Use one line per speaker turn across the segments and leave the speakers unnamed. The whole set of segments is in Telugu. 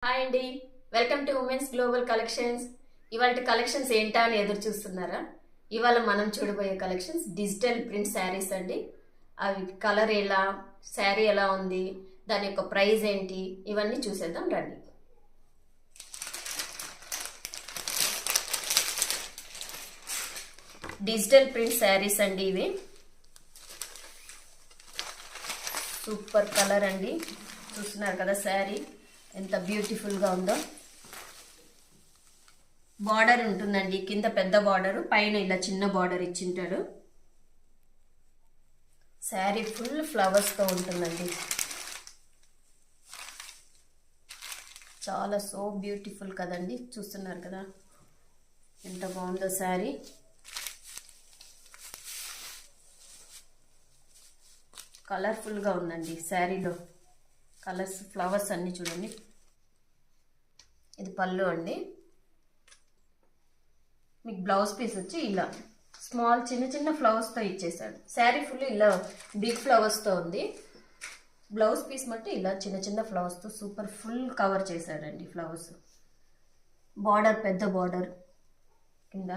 హాయ్ అండి, welcome to women's global collections. ఇవాళ కలెక్షన్స్ ఏంటా అని ఎదురు చూస్తున్నారా? ఇవాళ మనం చూడబోయే కలెక్షన్స్ డిజిటల్ ప్రింట్ శారీస్ అండి. అవి కలర్ ఎలా, శారీ ఎలా ఉంది, దాని యొక్క ప్రైస్ ఏంటి, ఇవన్నీ చూసేద్దాం రండి. డిజిటల్ ప్రింట్ శారీస్ అండి ఇవి. సూపర్ కలర్ అండి, చూస్తున్నారు కదా శారీ ఎంత బ్యూటిఫుల్గా ఉందో. బార్డర్ ఉంటుందండి, కింద పెద్ద బార్డర్, పైన ఇలా చిన్న బార్డర్ ఇచ్చింటాడు. శారీ ఫుల్ ఫ్లవర్స్తో ఉంటుందండి. చాలా సో బ్యూటిఫుల్ కదండి, చూస్తున్నారు కదా ఎంత బాగుందో శారీ. కలర్ఫుల్గా ఉందండి శారీలో. కలర్స్, ఫ్లవర్స్ అన్నీ చూడండి. ఇది పళ్ళు అండి. మీకు బ్లౌజ్ పీస్ వచ్చి ఇలా స్మాల్ చిన్న చిన్న ఫ్లవర్స్తో ఇచ్చేసాడు. శారీ ఫుల్ ఇలా బిగ్ ఫ్లవర్స్తో ఉంది. బ్లౌజ్ పీస్ మట్టి ఇలా చిన్న చిన్న ఫ్లవర్స్తో సూపర్ ఫుల్ కవర్ చేశాడండి. ఫ్లవర్స్, బార్డర్ పెద్ద బార్డర్, కింద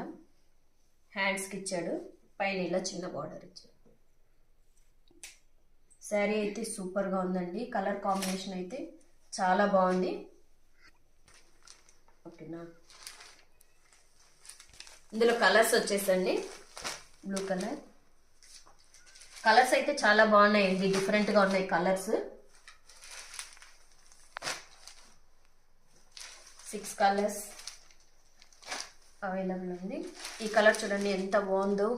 హ్యాండ్స్కి ఇచ్చాడు, పైన ఇలా చిన్న బార్డర్ ఇచ్చాడు. శారీ అయితే సూపర్గా ఉందండి. కలర్ కాంబినేషన్ అయితే చాలా బాగుంది. ఓకేనా, ఇందులో కలర్స్ వచ్చేసండి బ్లూ కలర్. కలర్స్ అయితే చాలా బాగున్నాయండి, డిఫరెంట్గా ఉన్నాయి కలర్స్. 6 కలర్స్ అవైలబుల్ ఉంది. ఈ కలర్ చూడండి ఎంత బాగుందో.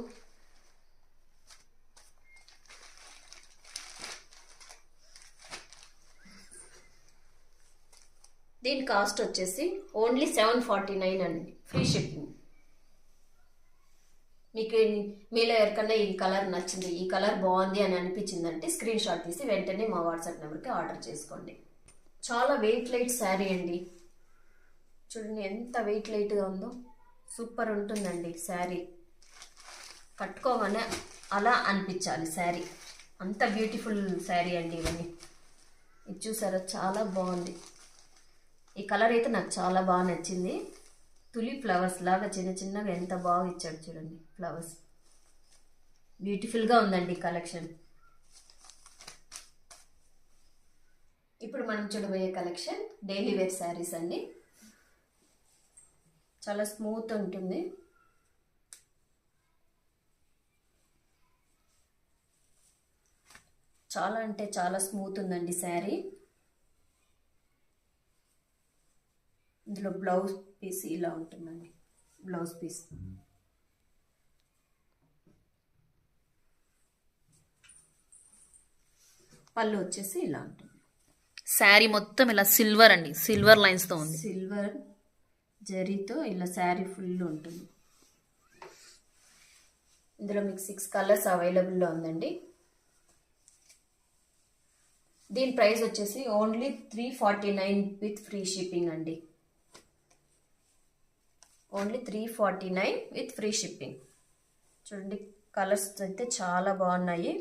దీని కాస్ట్ వచ్చేసి ఓన్లీ 749 అండి, ఫ్రీ షిప్పింగ్. మీకు మీలో ఎవరికన్నా ఈ కలర్ నచ్చింది, ఈ కలర్ బాగుంది అని అనిపించిందంటే స్క్రీన్ షాట్ తీసి వెంటనే మా వాట్సాప్ నెంబర్కి ఆర్డర్ చేసుకోండి. చాలా వెయిట్ లైట్ శారీ అండి, చూడండి ఎంత వెయిట్ లైట్గా ఉందో. సూపర్ ఉంటుందండి శారీ, కట్టుకోగానే అలా అనిపించాలి శారీ. అంత బ్యూటిఫుల్ శారీ అండి ఇవన్నీ. ఇది చూసారా, చాలా బాగుంది. ఈ కలర్ అయితే నాకు చాలా బాగా నచ్చింది. తులి ఫ్లవర్స్ లాగా చిన్న చిన్నగా ఎంత బాగా ఇచ్చాడు చూడండి. ఫ్లవర్స్ బ్యూటిఫుల్గా ఉందండి కలెక్షన్. ఇప్పుడు మనం చూడబోయే కలెక్షన్ డైలీ వేర్ శారీస్ అండి. చాలా స్మూత్ ఉంటుంది. చాలా అంటే చాలా స్మూత్ ఉందండి శారీ. ఇందులో బ్లౌజ్ పీస్ ఇలా ఉంటుందండి. బ్లౌజ్ పీస్ పళ్ళు వచ్చేసి ఇలా ఉంటుంది.
శారీ మొత్తం ఇలా సిల్వర్ అండి, సిల్వర్ లైన్స్తో ఉంది.
సిల్వర్ జరీతో ఇలా శారీ ఫుల్ ఉంటుంది. ఇందులో మీకు 6 కలర్స్ అవైలబుల్లో ఉందండి. దీని ప్రైస్ వచ్చేసి ఓన్లీ 349 విత్ ఫ్రీ షిప్పింగ్ అండి. Only 349 with free shipping. చూడండి కలర్స్ అయితే చాలా బాగున్నాయి.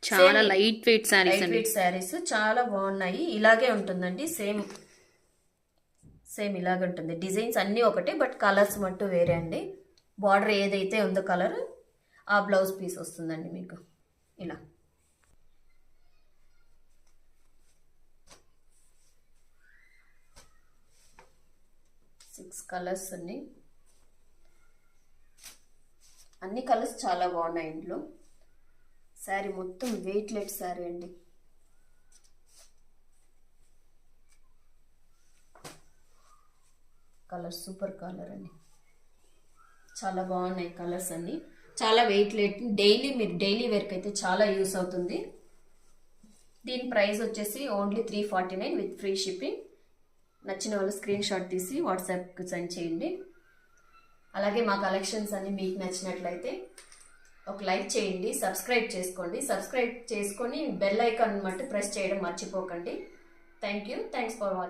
చాలా లైట్ వెయిట్
శారీస్ చాలా బాగున్నాయి. ఇలాగే ఉంటుందండి, సేమ్ ఇలాగే ఉంటుంది. డిజైన్స్ అన్నీ ఒకటే, బట్ కలర్స్ మట్టు వేరే అండి. బార్డర్ ఏదైతే ఉందో కలర్, ఆ బ్లౌజ్ పీస్ వస్తుందండి మీకు ఇలా. సిక్స్ కలర్స్ అండి. అన్ని కలర్స్ చాలా బాగున్నాయి. ఇంట్లో శారీ మొత్తం వెయిట్ లెట్ శారీ అండి. కలర్ సూపర్ కలర్ అండి, చాలా బాగున్నాయి కలర్స్ అన్ని. చాలా వెయిట్ లెట్, మీరు డైలీ వేర్కి అయితే చాలా యూస్ అవుతుంది. దీని ప్రైస్ వచ్చేసి ఓన్లీ 349 విత్ ఫ్రీ షిప్పింగ్. నచ్చిన వాళ్ళు స్క్రీన్ షాట్ తీసి వాట్సాప్కి సెండ్ చేయండి. అలాగే మా కలెక్షన్స్ అన్ని మీకు నచ్చినట్లయితే ఒక లైక్ చేయండి, సబ్స్క్రైబ్ చేసుకోండి. సబ్స్క్రైబ్ చేసుకొని బెల్ ఐకాన్ మట్టు ప్రెస్ చేయడం మర్చిపోకండి. Thanks for watching.